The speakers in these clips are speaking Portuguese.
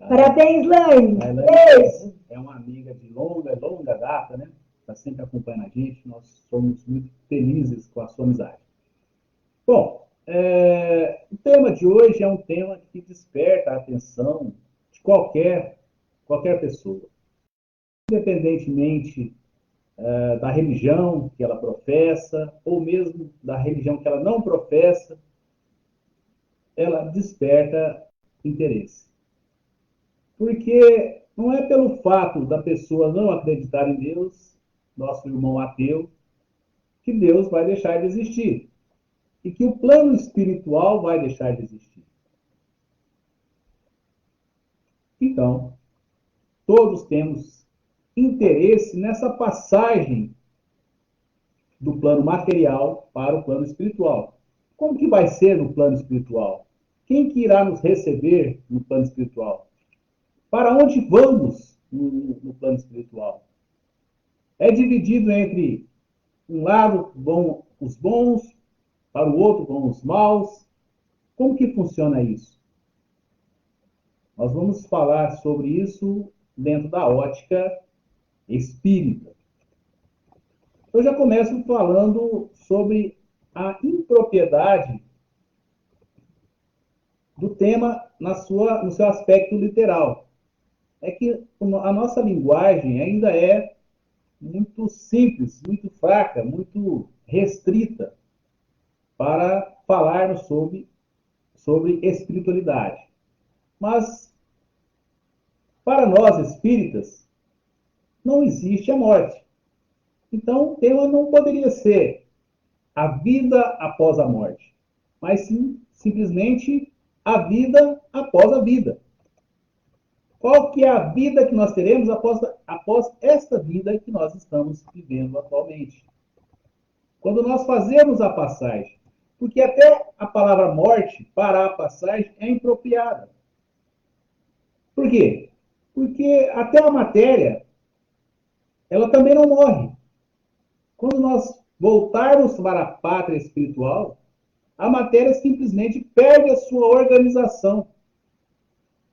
Parabéns, Laine! A Beijo! é uma amiga de longa, longa data, né? Está sempre acompanhando a gente. Nós somos muito felizes com a sua amizade. Bom, o tema de hoje é um tema que desperta a atenção de qualquer pessoa, independentemente da religião que ela professa, ou mesmo da religião que ela não professa, ela desperta interesse. Porque não é pelo fato da pessoa não acreditar em Deus, nosso irmão ateu, que Deus vai deixar de existir. E que o plano espiritual vai deixar de existir. Então, todos temos interesse nessa passagem do plano material para o plano espiritual. Como que vai ser no plano espiritual? Quem que irá nos receber no plano espiritual? Para onde vamos no plano espiritual? É dividido entre um lado vão os bons, para o outro vão os maus. Como que funciona isso? Nós vamos falar sobre isso dentro da ótica espírita. Eu já começo falando sobre a impropriedade do tema no seu aspecto literal. É que a nossa linguagem ainda é muito simples, muito fraca, muito restrita para falarmos sobre espiritualidade. Mas, para nós espíritas, não existe a morte. Então, o tema não poderia ser a vida após a morte, mas sim, simplesmente, a vida após a vida. Qual que é a vida que nós teremos após esta vida que nós estamos vivendo atualmente? Quando nós fazemos a passagem, porque até a palavra morte, para a passagem, é impropriada. Por quê? Porque até a matéria, ela também não morre. Quando nós voltarmos para a pátria espiritual, a matéria simplesmente perde a sua organização,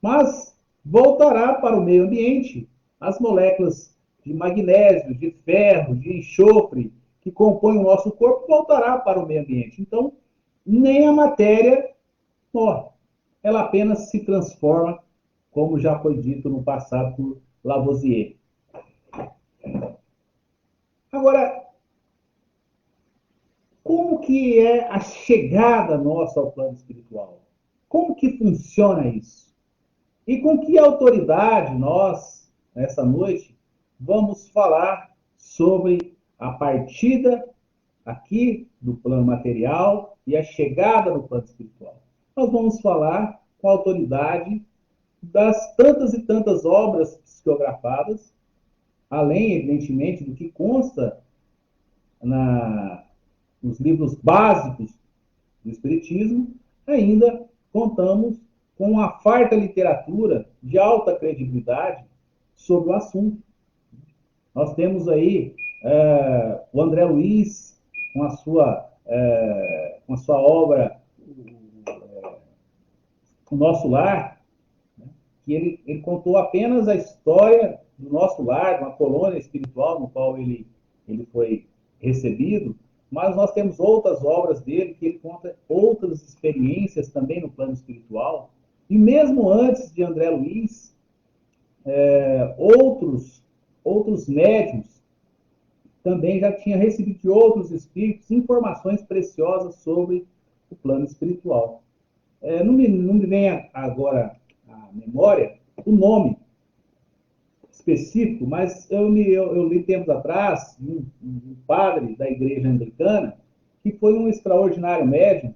mas voltará para o meio ambiente. As moléculas de magnésio, de ferro, de enxofre, que compõem o nosso corpo, voltará para o meio ambiente. Então, nem a matéria morre. Ela apenas se transforma, como já foi dito no passado por Lavoisier. Agora, como que é a chegada nossa ao plano espiritual? Como que funciona isso? E com que autoridade nós, nessa noite, vamos falar sobre a partida aqui do plano material e a chegada no plano espiritual? Nós vamos falar com a autoridade das tantas e tantas obras psicografadas, além, evidentemente, do que consta nos livros básicos do Espiritismo, ainda contamos com uma farta literatura de alta credibilidade sobre o assunto. Nós temos aí o André Luiz, com a sua obra O Nosso Lar, né, que ele contou apenas a história do nosso lar, de uma colônia espiritual no qual ele foi recebido, mas nós temos outras obras dele que ele conta outras experiências também no plano espiritual. E mesmo antes de André Luiz, outros médiuns também já tinham recebido de outros espíritos informações preciosas sobre o plano espiritual. Não me vem agora à memória o nome específico, mas eu li tempos atrás um padre da igreja anglicana que foi um extraordinário médium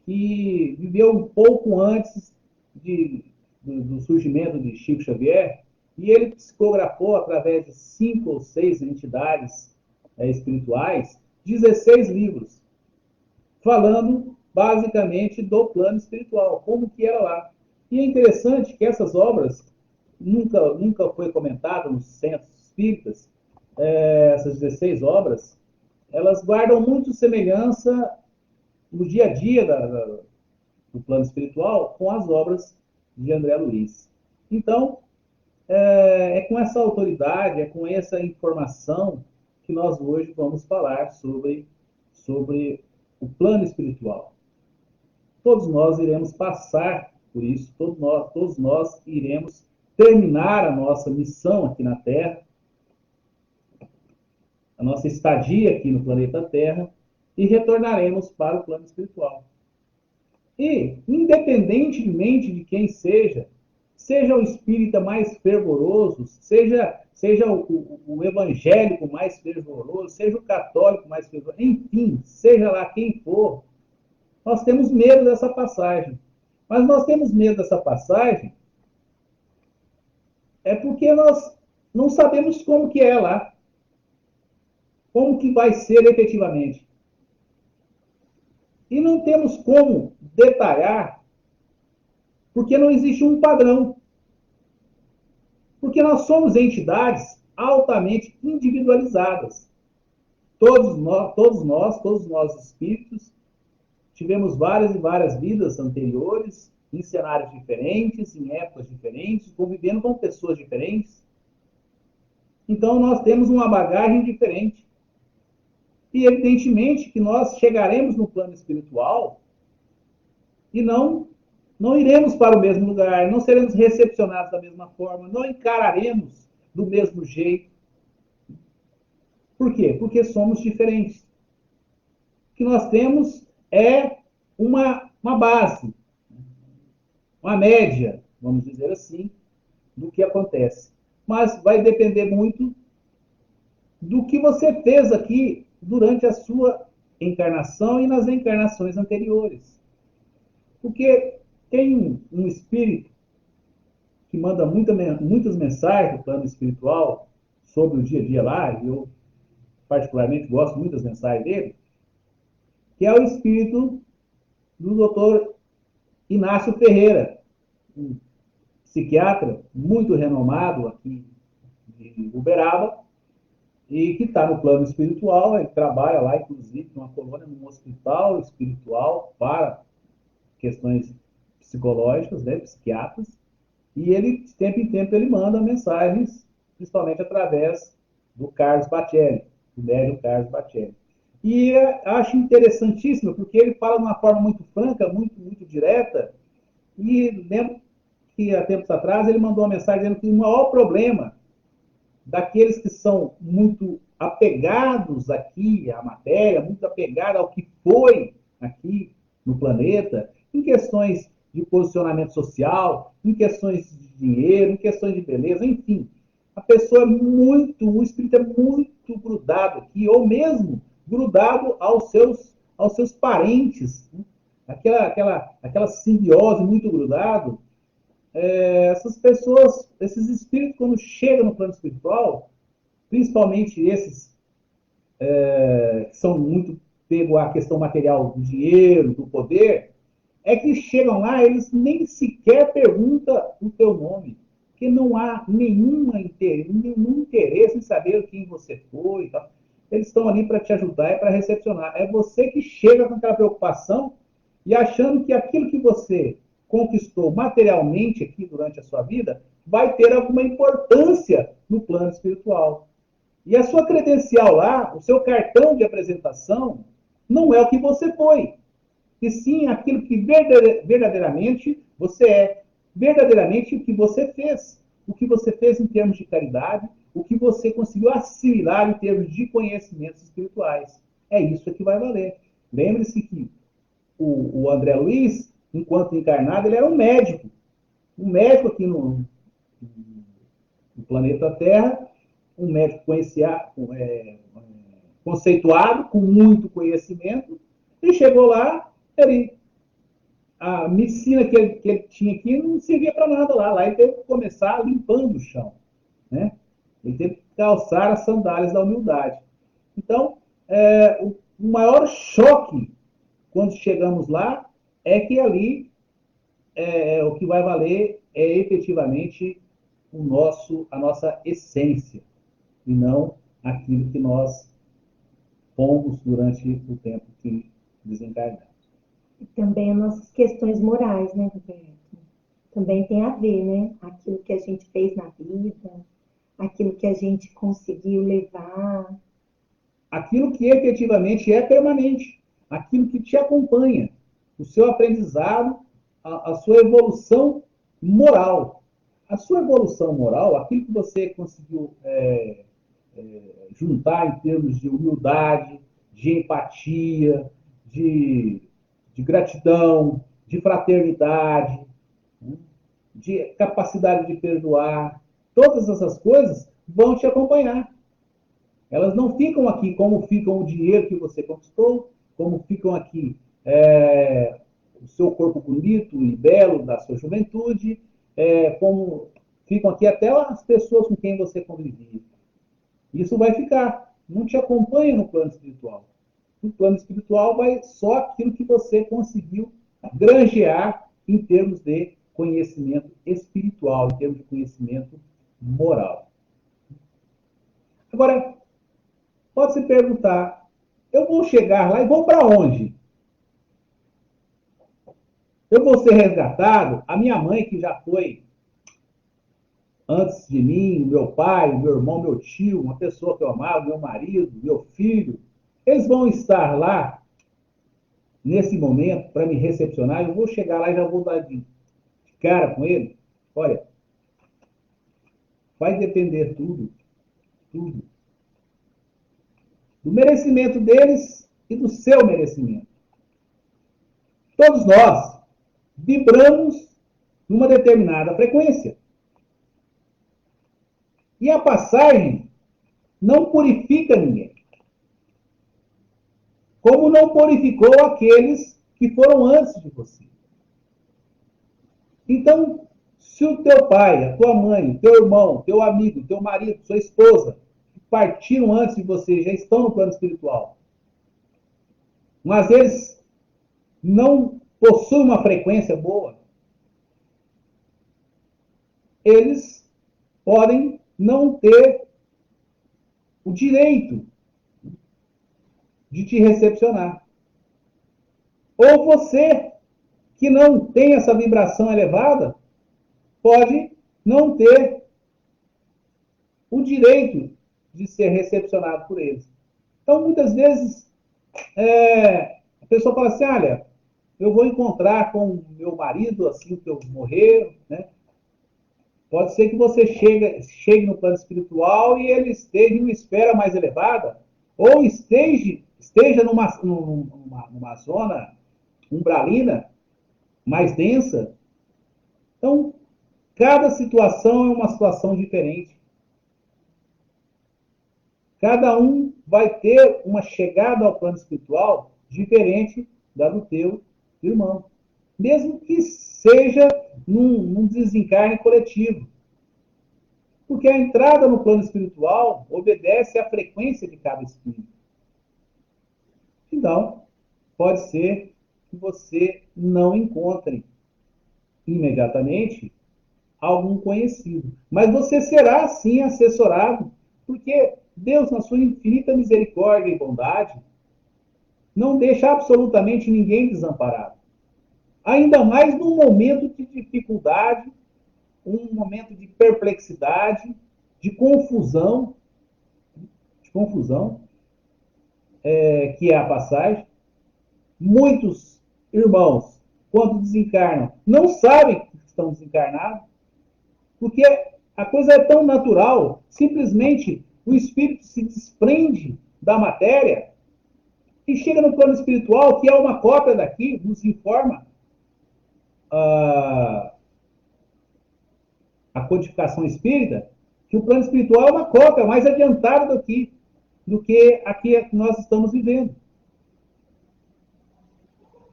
que viveu um pouco antes do surgimento de Chico Xavier, e ele psicografou, através de 5 ou 6 entidades espirituais, 16 livros, falando basicamente do plano espiritual, como que era lá. E é interessante que essas obras nunca foi comentada nos centros espíritas, essas 16 obras, elas guardam muito semelhança no dia a dia do plano espiritual com as obras de André Luiz. Então, é com essa autoridade, é com essa informação que nós hoje vamos falar sobre o plano espiritual. Todos nós iremos passar por isso, todos nós iremos terminar a nossa missão aqui na Terra, a nossa estadia aqui no planeta Terra, e retornaremos para o plano espiritual. E, independentemente de quem seja o espírita mais fervoroso, seja o evangélico mais fervoroso, seja o católico mais fervoroso, enfim, seja lá quem for, nós temos medo dessa passagem. Mas nós temos medo dessa passagem porque nós não sabemos como que é lá, como que vai ser efetivamente. E não temos como detalhar, porque não existe um padrão. Porque nós somos entidades altamente individualizadas. Todos nós espíritos, tivemos várias e várias vidas anteriores, em cenários diferentes, em épocas diferentes, convivendo com pessoas diferentes. Então, nós temos uma bagagem diferente. E, evidentemente, que nós chegaremos no plano espiritual e não iremos para o mesmo lugar, não seremos recepcionados da mesma forma, não encararemos do mesmo jeito. Por quê? Porque somos diferentes. O que nós temos é uma base, uma média, vamos dizer assim, do que acontece. Mas vai depender muito do que você fez aqui durante a sua encarnação e nas encarnações anteriores. Porque tem um espírito que manda muitas mensagens do plano espiritual sobre o dia a dia lá, e eu particularmente gosto muito das mensagens dele, que é o espírito do Dr. Inácio Ferreira, um psiquiatra muito renomado aqui de Uberaba, e que está no plano espiritual. Ele trabalha lá, inclusive, numa colônia, num hospital espiritual para questões psicológicas, né, psiquiatras, e ele, de tempo em tempo, ele manda mensagens, principalmente através do Carlos Bacelli, do médium Carlos Bacelli. E acho interessantíssimo, porque ele fala de uma forma muito franca, muito direta, e lembro que há tempos atrás ele mandou uma mensagem dizendo que o maior problema daqueles que são muito apegados aqui à matéria, muito apegados ao que foi aqui no planeta, em questões de posicionamento social, em questões de dinheiro, em questões de beleza, enfim. A pessoa o espírito é muito grudado aqui, ou mesmo grudado aos seus parentes, né? Aquela simbiose muito grudado. Essas pessoas, esses espíritos, quando chegam no plano espiritual, principalmente esses que são muito pego à questão material do dinheiro, do poder, é que chegam lá, eles nem sequer perguntam o teu nome, porque não há nenhum interesse em saber quem você foi e tal. Eles estão ali para te ajudar e para recepcionar. É você que chega com aquela preocupação e achando que aquilo que você conquistou materialmente aqui durante a sua vida vai ter alguma importância no plano espiritual. E a sua credencial lá, o seu cartão de apresentação, não é o que você foi, e sim aquilo que verdadeiramente você é, verdadeiramente o que você fez em termos de caridade, o que você conseguiu assimilar em termos de conhecimentos espirituais. É isso que vai valer. Lembre-se que o André Luiz, enquanto encarnado, ele era um médico aqui no planeta Terra, um médico conceituado, com muito conhecimento, e chegou lá, a medicina que ele tinha aqui não servia para nada lá. Lá ele teve que começar limpando o chão, né? Ele teve que calçar as sandálias da humildade. Então, o maior choque quando chegamos lá é que ali o que vai valer é efetivamente a nossa essência, e não aquilo que nós fomos durante o tempo que desencarnamos. E também as nossas questões morais, né, Roberto? também tem a ver, né? Aquilo que a gente fez na vida, aquilo que a gente conseguiu levar. Aquilo que efetivamente é permanente, aquilo que te acompanha, o seu aprendizado, a sua evolução moral. A sua evolução moral, aquilo que você conseguiu juntar em termos de humildade, de empatia, de, de gratidão, de fraternidade, né, de capacidade de perdoar, todas essas coisas vão te acompanhar. Elas não ficam aqui como ficam o dinheiro que você conquistou, como ficam aqui o seu corpo bonito e belo da sua juventude, como ficam aqui até as pessoas com quem você convivia. Isso vai ficar, não te acompanha no plano espiritual. No plano espiritual vai só aquilo que você conseguiu granjear em termos de conhecimento espiritual, em termos de conhecimento moral. Agora, pode se perguntar, eu vou chegar lá e vou para onde? Eu vou ser resgatado? A minha mãe, que já foi antes de mim, o meu pai, o meu irmão, meu tio, uma pessoa que eu amava, meu marido, meu filho, eles vão estar lá nesse momento para me recepcionar. Eu vou chegar lá e já vou dar de cara com ele. Olha, vai depender tudo, tudo, do merecimento deles e do seu merecimento. Todos nós vibramos numa determinada frequência. E a passagem não purifica ninguém. Como não purificou aqueles que foram antes de você. Então, se o teu pai, a tua mãe, teu irmão, teu amigo, teu marido, sua esposa, partiram antes de você, já estão no plano espiritual, mas eles não possuem uma frequência boa, eles podem não ter o direito de te recepcionar. Ou você, que não tem essa vibração elevada, pode não ter o direito de ser recepcionado por eles. Então, muitas vezes, a pessoa fala assim, olha, eu vou encontrar com meu marido assim que eu morrer, né? Pode ser que você chegue no plano espiritual e ele esteja em uma esfera mais elevada, ou esteja numa zona umbralina mais densa. Então, cada situação é uma situação diferente. Cada um vai ter uma chegada ao plano espiritual diferente da do teu irmão. Mesmo que seja num desencarne coletivo. Porque a entrada no plano espiritual obedece à frequência de cada espírito. Então, pode ser que você não encontre imediatamente algum conhecido. Mas você será, sim, assessorado, porque Deus, na sua infinita misericórdia e bondade, não deixa absolutamente ninguém desamparado. Ainda mais num momento de dificuldade, um momento de perplexidade, de confusão, que é a passagem. Muitos irmãos, quando desencarnam, não sabem que estão desencarnados, porque a coisa é tão natural, simplesmente o espírito se desprende da matéria e chega no plano espiritual, que é uma cópia daqui, nos informa a codificação espírita, que o plano espiritual é uma cópia mais adiantada do que aqui que nós estamos vivendo.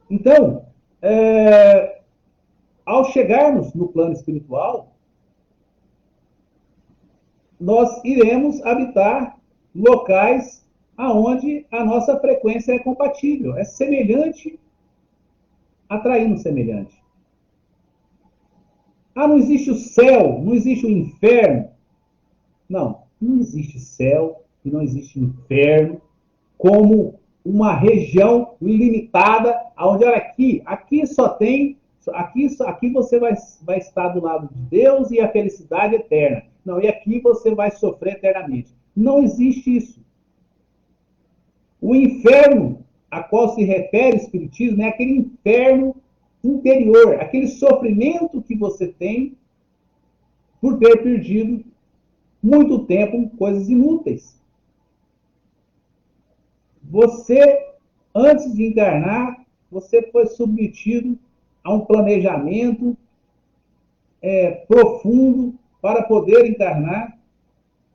Então, ao chegarmos no plano espiritual, nós iremos habitar locais aonde a nossa frequência é compatível, é semelhante, atraindo semelhante. Ah, não existe o céu, não existe o inferno. Não, não existe céu e não existe inferno como uma região limitada, onde, olha, aqui Aqui você vai estar do lado de Deus e a felicidade eterna. Não, e aqui você vai sofrer eternamente. Não existe isso. O inferno a qual se refere o Espiritismo é aquele inferno interior, aquele sofrimento que você tem por ter perdido muito tempo em coisas inúteis. Você, antes de encarnar, você foi submetido a um planejamento profundo para poder encarnar.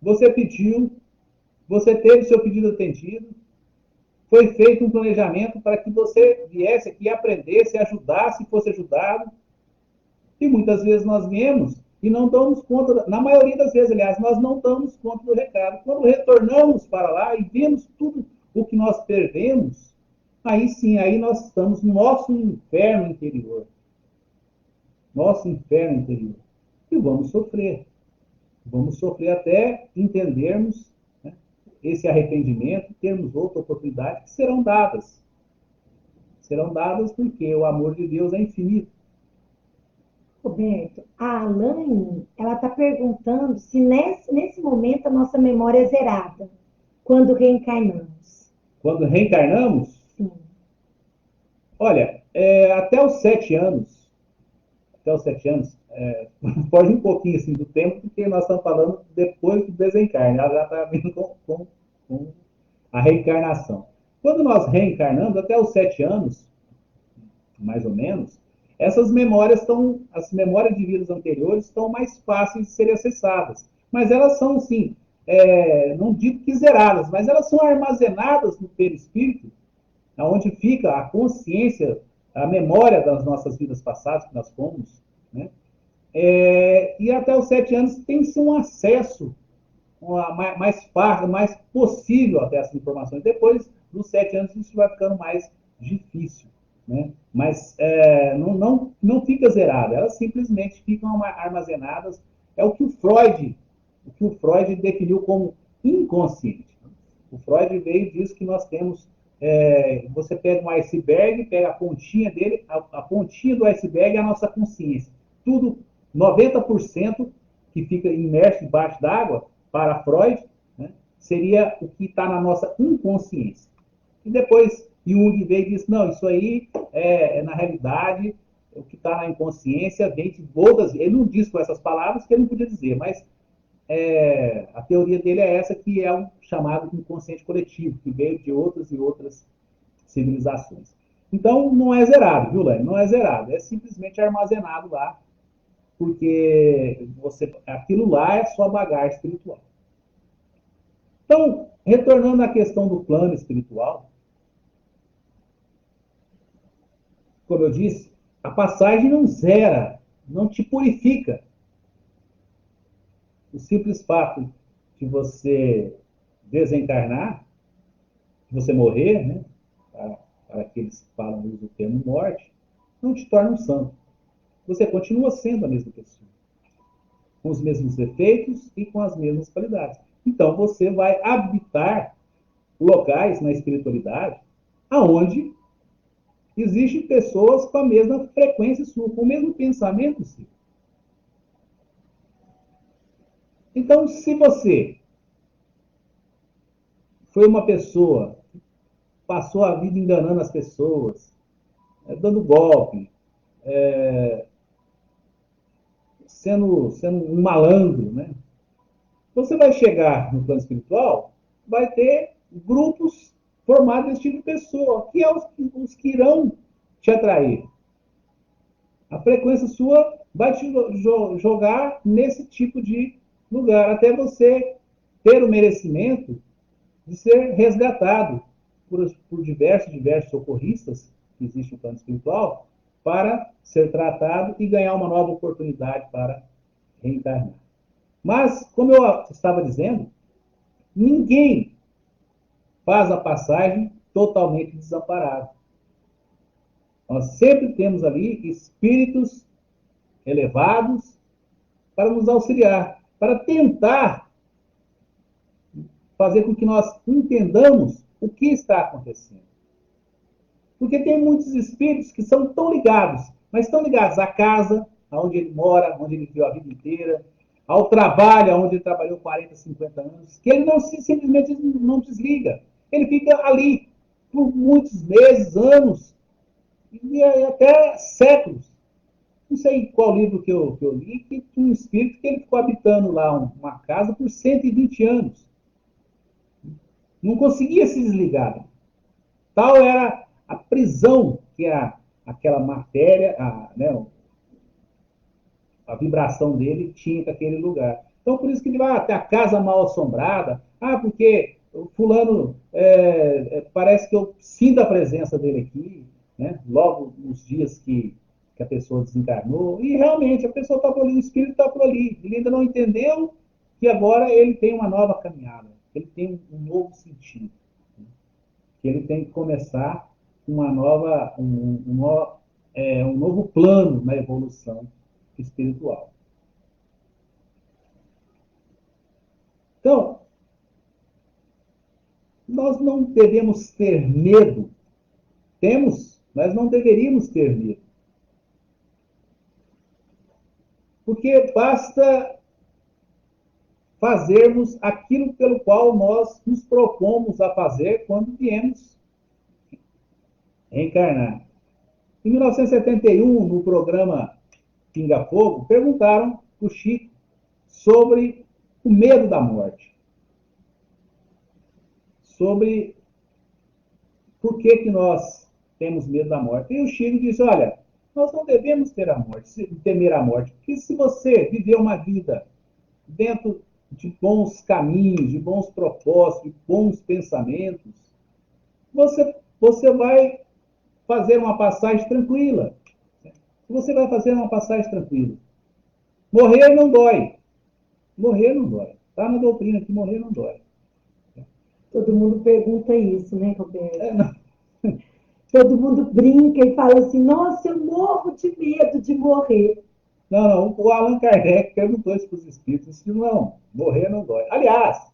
Você pediu, você teve seu pedido atendido, foi feito um planejamento para que você viesse aqui, aprendesse, ajudasse, fosse ajudado. E muitas vezes nós viemos e não damos conta, na maioria das vezes, aliás, nós não damos conta do recado. Quando retornamos para lá e vemos tudo o que nós perdemos, aí sim, aí nós estamos no nosso inferno interior. Nosso inferno interior. E vamos sofrer. Vamos sofrer até entendermos, né, esse arrependimento, termos outra oportunidade que serão dadas. Serão dadas porque o amor de Deus é infinito. Roberto, a Alaine, ela está perguntando se nesse momento a nossa memória é zerada, quando reencarnamos. Quando reencarnamos, Sim. olha, até os 7 anos, foge um pouquinho assim, do tempo, porque nós estamos falando depois do desencarne, ela já está vindo com a reencarnação. Quando nós reencarnamos, até os 7 anos, mais ou menos, essas memórias as memórias de vidas anteriores estão mais fáceis de serem acessadas. Mas elas são, sim, não digo que zeradas, mas elas são armazenadas no perispírito, onde fica a consciência, a memória das nossas vidas passadas que nós fomos, né? E até os 7 anos tem-se um acesso mais fácil, mais possível até essas informações. Depois dos 7 anos isso vai ficando mais difícil, né? Mas não fica zerado, elas simplesmente ficam armazenadas. É o que o Freud definiu como inconsciente. O Freud veio e disse que nós temos, você pega um iceberg, pega a pontinha dele, a pontinha do iceberg é a nossa consciência. Tudo, 90% que fica imerso debaixo d'água, para Freud, né, seria o que está na nossa inconsciência. E depois Jung veio e disse, não, isso aí na realidade, o que está na inconsciência vem de outras. Ele não diz com essas palavras que ele não podia dizer, mas a teoria dele é essa, que é o chamado inconsciente coletivo, que veio de outras e outras civilizações. Então, não é zerado, viu, Lani? Não é zerado, é simplesmente armazenado lá, porque aquilo lá é sua bagagem espiritual. Então, retornando à questão do plano espiritual, como eu disse, a passagem não zera, não te purifica. O simples fato de você desencarnar, de você morrer, né, para aqueles que falam do termo morte, não te torna um santo. Você continua sendo a mesma pessoa, com os mesmos defeitos e com as mesmas qualidades. Então, você vai habitar locais na espiritualidade aonde existem pessoas com a mesma frequência sua, com o mesmo pensamento seu. Então, se você foi uma pessoa que passou a vida enganando as pessoas, dando golpe, sendo um malandro, né? Você vai chegar no plano espiritual, vai ter grupos formados desse tipo de pessoa, que é os que irão te atrair. A frequência sua vai te jogar nesse tipo de lugar, até você ter o merecimento de ser resgatado por diversos socorristas que existem no plano espiritual, para ser tratado e ganhar uma nova oportunidade para reencarnar. Mas, como eu estava dizendo, ninguém faz a passagem totalmente desamparado. Nós sempre temos ali espíritos elevados para nos auxiliar, para tentar fazer com que nós entendamos o que está acontecendo. Porque tem muitos espíritos que são tão ligados, mas estão ligados à casa, onde ele mora, onde ele viveu a vida inteira, ao trabalho, onde ele trabalhou 40, 50 anos, que ele não simplesmente não desliga. Ele fica ali por muitos meses, anos, e até séculos. Não sei qual livro que eu li, que tinha um espírito que ele ficou habitando lá uma casa por 120 anos. Não conseguia se desligar. Tal era a prisão que aquela matéria, a vibração dele tinha com aquele lugar. Então, por isso que ele vai até a casa mal assombrada. Porque o fulano, parece que eu sinto a presença dele aqui, né? Logo nos dias que a pessoa desencarnou. E realmente, a pessoa está por ali, o espírito está por ali. Ele ainda não entendeu que agora ele tem uma nova caminhada. Ele tem um novo sentido. Né? Que ele tem que começar um novo plano na evolução espiritual. Então, nós não devemos ter medo. Temos, mas não deveríamos ter medo. Porque basta fazermos aquilo pelo qual nós nos propomos a fazer quando viemos reencarnar. Em 1971, no programa Pinga Fogo, perguntaram para o Chico sobre o medo da morte. Sobre por que nós temos medo da morte. E o Chico disse, olha, nós não devemos temer a morte, porque se você viver uma vida dentro de bons caminhos, de bons propósitos, de bons pensamentos, você vai fazer uma passagem tranquila. Você vai fazer uma passagem tranquila. Morrer não dói. Morrer não dói. Está na doutrina que morrer não dói. Todo mundo pergunta isso, né, Roberto? Todo mundo brinca e fala assim, nossa, eu morro de medo de morrer. Não, o Allan Kardec perguntou isso para os espíritos, disse, não, morrer não dói. Aliás,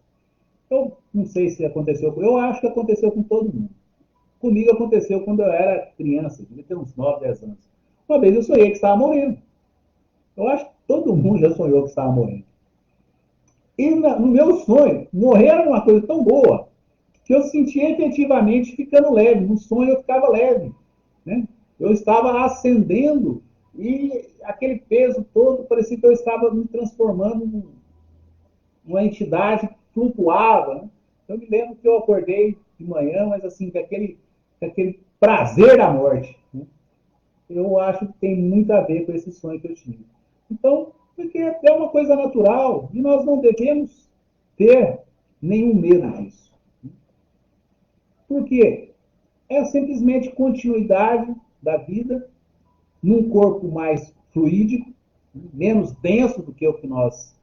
eu não sei se aconteceu, eu acho que aconteceu com todo mundo. Comigo aconteceu quando eu era criança, devia ter uns 9, 10 anos. Uma vez eu sonhei que estava morrendo. Eu acho que todo mundo já sonhou que estava morrendo. E no meu sonho, morrer era uma coisa tão boa que eu sentia efetivamente ficando leve. No sonho eu ficava leve. Né? Eu estava ascendendo e aquele peso todo parecia que eu estava me transformando numa entidade que flutuava. Né? Eu me lembro que eu acordei de manhã, mas assim, com aquele prazer da morte. Né? Eu acho que tem muito a ver com esse sonho que eu tive. Então, porque é uma coisa natural e nós não devemos ter nenhum medo disso. Por quê? É simplesmente continuidade da vida num corpo mais fluídico, menos denso do que o que nós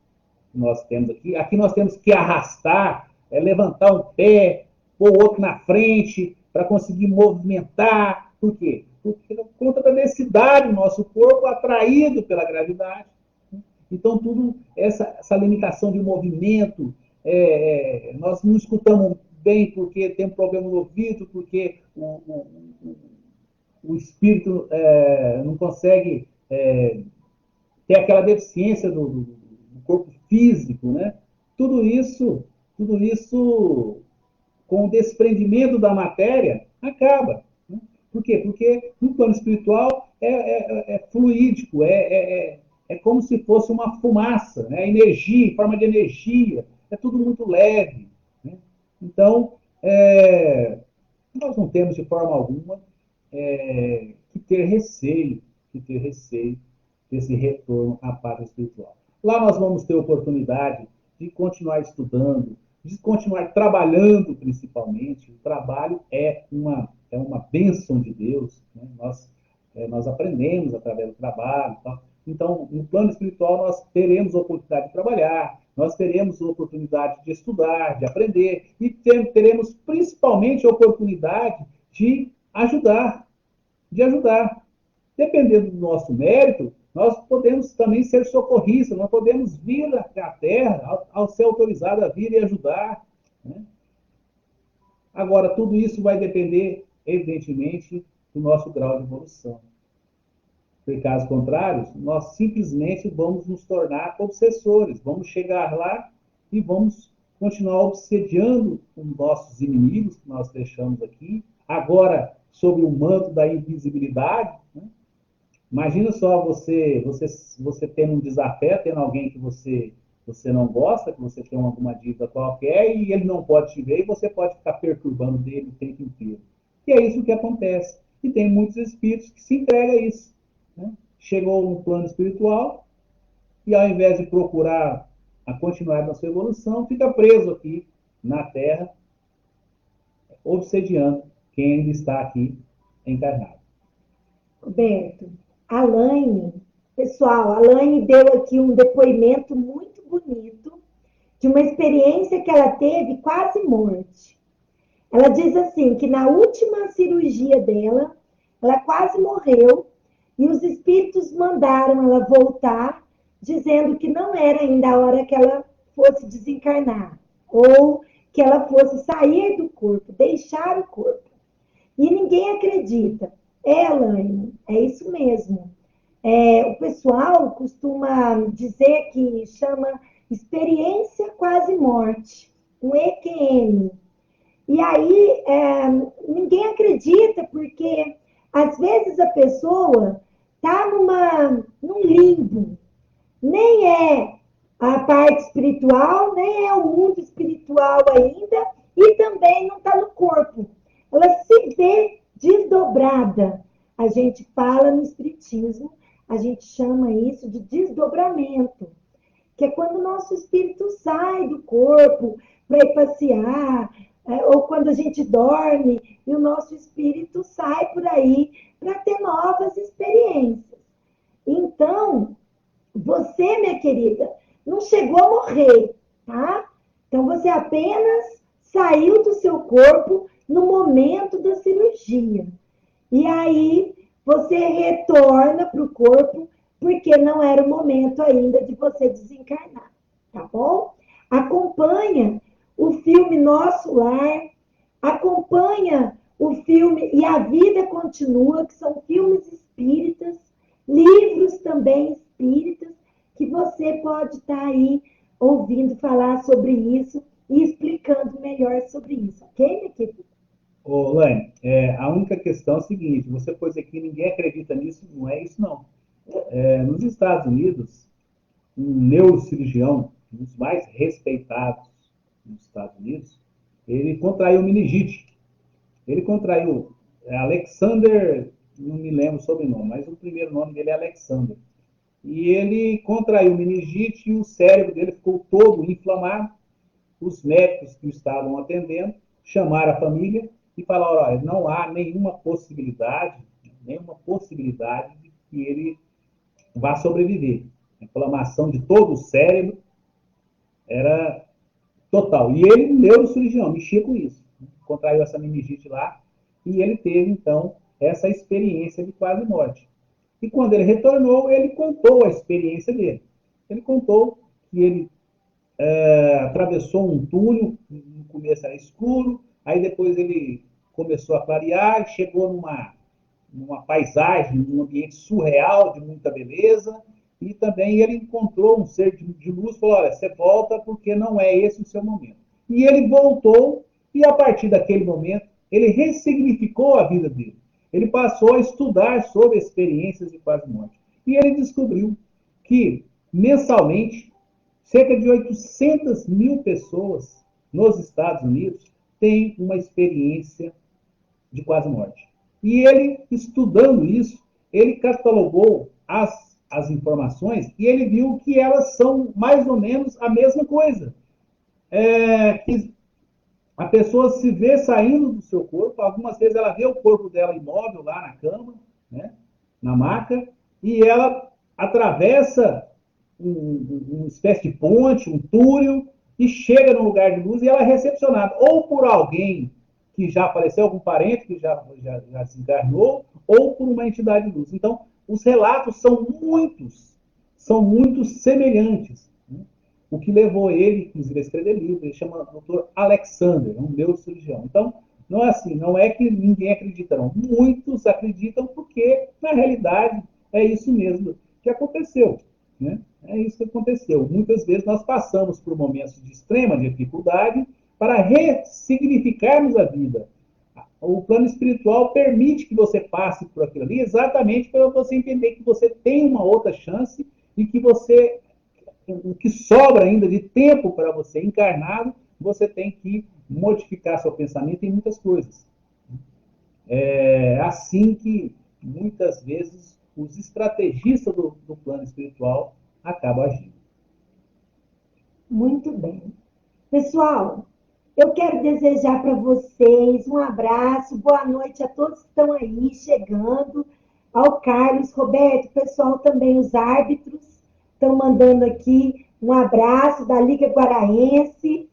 temos aqui. Aqui nós temos que arrastar, levantar um pé, pôr o outro na frente, para conseguir movimentar. Por quê? Porque por conta da densidade do nosso corpo, atraído pela gravidade. Então, tudo, essa limitação de movimento, nós não escutamos bem porque tem um problema no ouvido, porque o espírito não consegue ter aquela deficiência do corpo físico, né? Tudo isso, com o desprendimento da matéria, acaba. Né? Por quê? Porque no plano espiritual é fluídico, é como se fosse uma fumaça, né? Energia, em forma de energia, é tudo muito leve. Né? Então, nós não temos de forma alguma que ter receio desse retorno à pátria espiritual. Lá nós vamos ter oportunidade de continuar estudando, de continuar trabalhando principalmente. O trabalho é uma bênção de Deus. Né? Nós aprendemos através do trabalho. Tá? Então, no plano espiritual, nós teremos a oportunidade de trabalhar, nós teremos a oportunidade de estudar, de aprender, e teremos principalmente a oportunidade de ajudar. Dependendo do nosso mérito, nós podemos também ser socorristas, nós podemos vir até a Terra ao ser autorizado a vir e ajudar. Né? Agora, tudo isso vai depender, evidentemente, do nosso grau de evolução. Porque, caso contrário, nós simplesmente vamos nos tornar obsessores, vamos chegar lá e vamos continuar obsediando os nossos inimigos que nós deixamos aqui, agora sob o manto da invisibilidade, né? Imagina só você tendo um desafeto, tendo alguém que você não gosta, que você tem alguma dívida qualquer, e ele não pode te ver, e você pode ficar perturbando dele o tempo inteiro. E é isso que acontece. E tem muitos espíritos que se entregam a isso, né? Chegou no plano espiritual, e ao invés de procurar a continuar na sua evolução, fica preso aqui na Terra, obsediando quem ainda está aqui encarnado. Roberto, a Laine, pessoal, a Laine deu aqui um depoimento muito bonito de uma experiência que ela teve quase morte. Ela diz assim, que na última cirurgia dela, ela quase morreu e os espíritos mandaram ela voltar, dizendo que não era ainda a hora que ela fosse desencarnar, ou que ela fosse sair do corpo, deixar o corpo. E ninguém acredita. Elaine, é isso mesmo. O pessoal costuma dizer que chama experiência quase morte, um EQM. E aí ninguém acredita, porque às vezes a pessoa está num limbo. Nem é a parte espiritual, nem é o mundo espiritual ainda, e também não está no corpo. Ela se vê desdobrada. A gente fala no espiritismo, a gente chama isso de desdobramento, que é quando o nosso espírito sai do corpo para ir passear, ou quando a gente dorme e o nosso espírito sai por aí para ter novas experiências. Então, você, minha querida, não chegou a morrer, tá? Então, você apenas saiu do seu corpo no momento da cirurgia. E aí, você retorna para o corpo, porque não era o momento ainda de você desencarnar, tá bom? Acompanha o filme Nosso Lar, acompanha o filme E a Vida Continua, que são filmes espíritas, livros também espíritas, que você pode estar aí ouvindo falar sobre isso e explicando melhor sobre isso, ok, minha querida? Ô, Laine, a única questão é a seguinte, você pôs aqui, ninguém acredita nisso, não é isso não. Nos Estados Unidos, um neurocirurgião, um dos mais respeitados nos Estados Unidos, ele contraiu meningite. Ele contraiu Alexander, não me lembro o sobrenome, mas o primeiro nome dele é Alexander. E ele contraiu meningite e o cérebro dele ficou todo inflamado. Os médicos que o estavam atendendo chamaram a família e falaram, olha, não há nenhuma possibilidade de que ele vá sobreviver. A inflamação de todo o cérebro era total. E ele, neurocirurgião, mexia com isso. Contraiu essa meningite lá e ele teve, então, essa experiência de quase morte. E quando ele retornou, ele contou a experiência dele. Ele contou que ele atravessou um túnel, no começo era escuro, aí depois ele começou a clarear, chegou numa paisagem, num ambiente surreal, de muita beleza, e também ele encontrou um ser de luz, falou, olha, você volta porque não é esse o seu momento. E ele voltou, e a partir daquele momento, ele ressignificou a vida dele. Ele passou a estudar sobre experiências de quase morte. E ele descobriu que, mensalmente, cerca de 800 mil pessoas nos Estados Unidos têm uma experiência de quase morte. E ele, estudando isso, ele catalogou as informações e ele viu que elas são mais ou menos a mesma coisa. Que a pessoa se vê saindo do seu corpo, algumas vezes ela vê o corpo dela imóvel lá na cama, né, na maca, e ela atravessa uma espécie de ponte, um túnel, e chega num lugar de luz e ela é recepcionada ou por alguém que já faleceu, algum parente que já se encarnou, ou por uma entidade de luz. Então, os relatos são muitos semelhantes. Né? O que levou ele, inclusive, a escrever livro, ele chama Dr. Alexander, um neurocirurgião. Então, não é assim, não é que ninguém acredita, não. Muitos acreditam porque, na realidade, é isso mesmo que aconteceu, né? É isso que aconteceu. Muitas vezes nós passamos por momentos de extrema dificuldade para ressignificarmos a vida. O plano espiritual permite que você passe por aquilo ali exatamente para você entender que você tem uma outra chance e que você, o que sobra ainda de tempo para você encarnado, você tem que modificar seu pensamento em muitas coisas. É assim que, muitas vezes, os estrategistas do plano espiritual acabam agindo. Muito bem. Pessoal, eu quero desejar para vocês um abraço, boa noite a todos que estão aí chegando, ao Carlos, Roberto, pessoal também, os árbitros, estão mandando aqui um abraço da Liga Guaraense.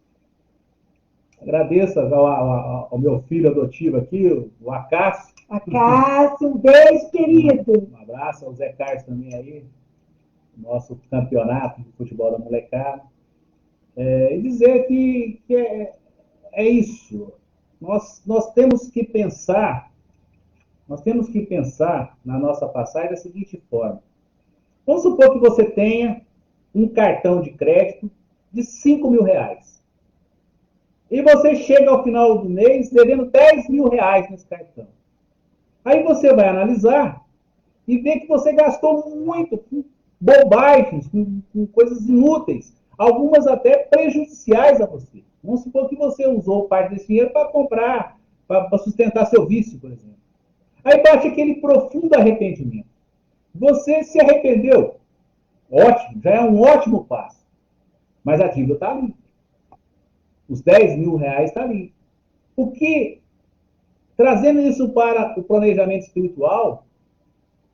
Agradeço ao meu filho adotivo aqui, o Acácio. Acácio, um beijo, querido. Um abraço ao Zé Carlos também aí, nosso campeonato de futebol da molecada. E dizer que é isso. Nós temos que pensar na nossa passagem da seguinte forma. Vamos supor que você tenha um cartão de crédito de 5 mil reais. E você chega ao final do mês devendo 10 mil reais nesse cartão. Aí você vai analisar e ver que você gastou muito com bobagens, com coisas inúteis, algumas até prejudiciais a você. Vamos supor que você usou parte desse dinheiro para comprar, para sustentar seu vício, por exemplo. Aí bate aquele profundo arrependimento. Você se arrependeu. Ótimo, já é um ótimo passo. Mas a dívida está ali. Os 10 mil reais está ali. O que, trazendo isso para o planejamento espiritual,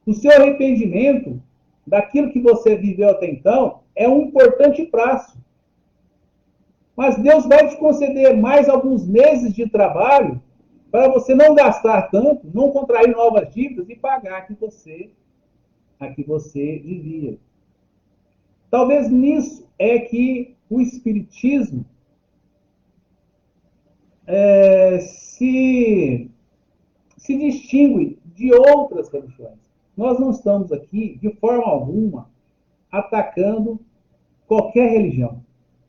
o seu arrependimento daquilo que você viveu até então é um importante passo. Mas Deus vai te conceder mais alguns meses de trabalho para você não gastar tanto, não contrair novas dívidas e pagar a que você devia. Talvez nisso é que o Espiritismo se distingue de outras religiões. Nós não estamos aqui, de forma alguma, atacando qualquer religião.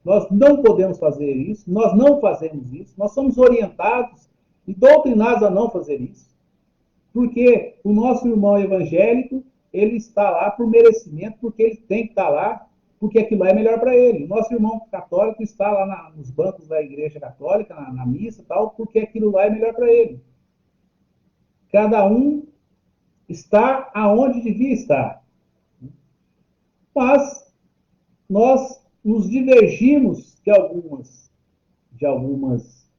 Nós não podemos fazer isso, nós não fazemos isso, nós somos orientados e doutrinados a não fazer isso. Porque o nosso irmão evangélico, ele está lá por merecimento, porque ele tem que estar lá, porque aquilo lá é melhor para ele. O nosso irmão católico está lá nos bancos da igreja católica, na missa e tal, porque aquilo lá é melhor para ele. Cada um está aonde devia estar. Mas nós nos divergimos de algumas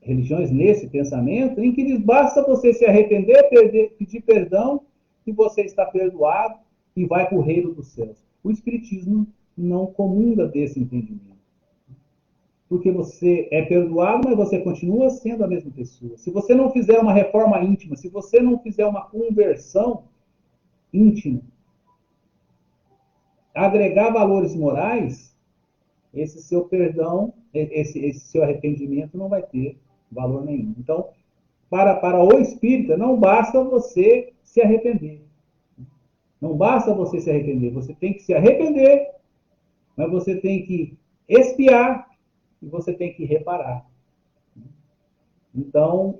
religiões nesse pensamento, em que diz, basta você se arrepender, pedir perdão, que você está perdoado e vai para o reino dos céus. O Espiritismo não comunga desse entendimento. Porque você é perdoado, mas você continua sendo a mesma pessoa. Se você não fizer uma reforma íntima, se você não fizer uma conversão íntima, agregar valores morais, esse seu perdão, esse seu arrependimento não vai ter valor nenhum. Então, para o espírita, não basta você se arrepender. Não basta você se arrepender. Você tem que se arrepender, mas você tem que expiar e você tem que reparar. Então,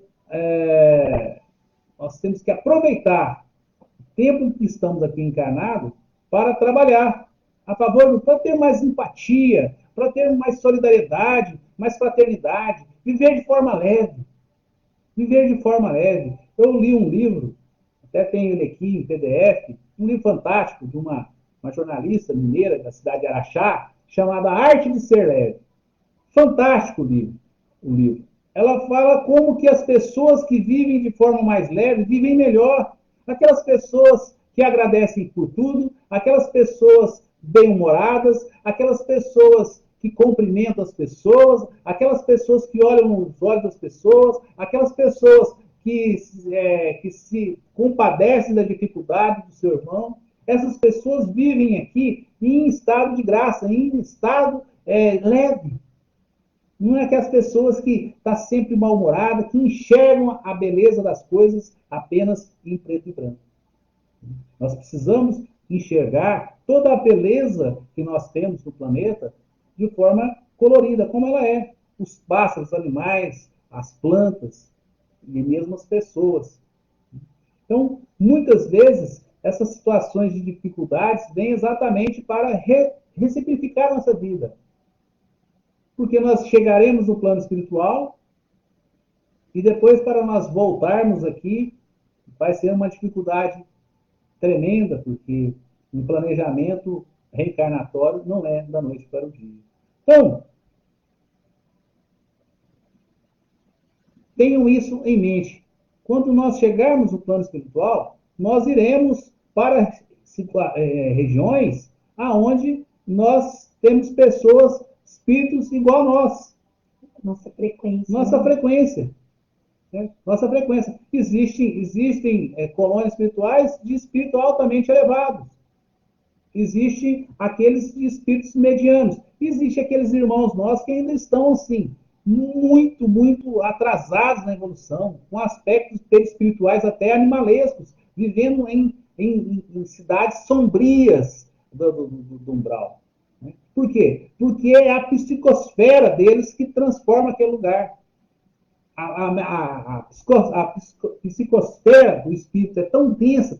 nós temos que aproveitar o tempo que estamos aqui encarnados para trabalhar a favor, para ter mais empatia, para ter mais solidariedade, mais fraternidade, viver de forma leve. Viver de forma leve. Eu li um livro, até tenho ele aqui em PDF, um livro fantástico de uma jornalista mineira da cidade de Araxá, chamada Arte de Ser Leve. Fantástico o livro. Ela fala como que as pessoas que vivem de forma mais leve vivem melhor. Aquelas pessoas que agradecem por tudo, aquelas pessoas bem-humoradas, aquelas pessoas que cumprimentam as pessoas, aquelas pessoas que olham nos olhos das pessoas, aquelas pessoas que se compadecem da dificuldade do seu irmão. Essas pessoas vivem aqui em estado de graça, em estado leve. Não é aquelas pessoas que estão sempre mal-humoradas, que enxergam a beleza das coisas apenas em preto e branco. Nós precisamos enxergar toda a beleza que nós temos no planeta de forma colorida, como ela é. Os pássaros, os animais, as plantas e mesmo as pessoas. Então, muitas vezes, essas situações de dificuldades vêm exatamente para ressignificar a nossa vida. Porque nós chegaremos no plano espiritual e depois, para nós voltarmos aqui, vai ser uma dificuldade tremenda, porque um planejamento reencarnatório não é da noite para o dia. Então, tenham isso em mente. Quando nós chegarmos no plano espiritual, nós iremos para regiões aonde nós temos pessoas, espíritos igual a nós. Nossa frequência. Nossa frequência. Né? Nossa frequência. Existem colônias espirituais de espírito altamente elevados. Existem aqueles de espíritos medianos. Existem aqueles irmãos nossos que ainda estão, assim, muito, muito atrasados na evolução, com aspectos espirituais até animalescos, vivendo em cidades sombrias do umbral. Né? Por quê? Porque é a psicosfera deles que transforma aquele lugar. A psicosfera do espírito é tão densa,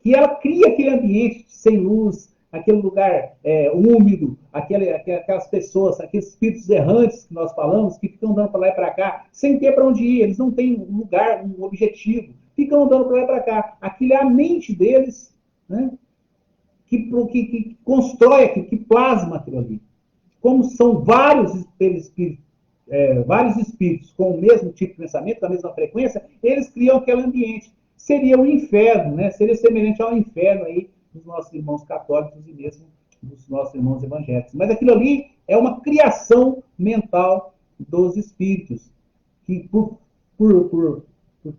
que ela cria aquele ambiente sem luz, aquele lugar úmido, aquelas pessoas, aqueles espíritos errantes que nós falamos, que ficam andando para lá e para cá, sem ter para onde ir, eles não têm um lugar, um objetivo, ficam andando para lá e para cá. Aquilo é a mente deles, né, que constrói aquilo, que plasma aquilo ali. Como são vários espíritos com o mesmo tipo de pensamento, com a mesma frequência, eles criam aquele ambiente. Seria o inferno, né? Seria semelhante ao inferno aí dos nossos irmãos católicos e mesmo dos nossos irmãos evangélicos. Mas aquilo ali é uma criação mental dos espíritos, que por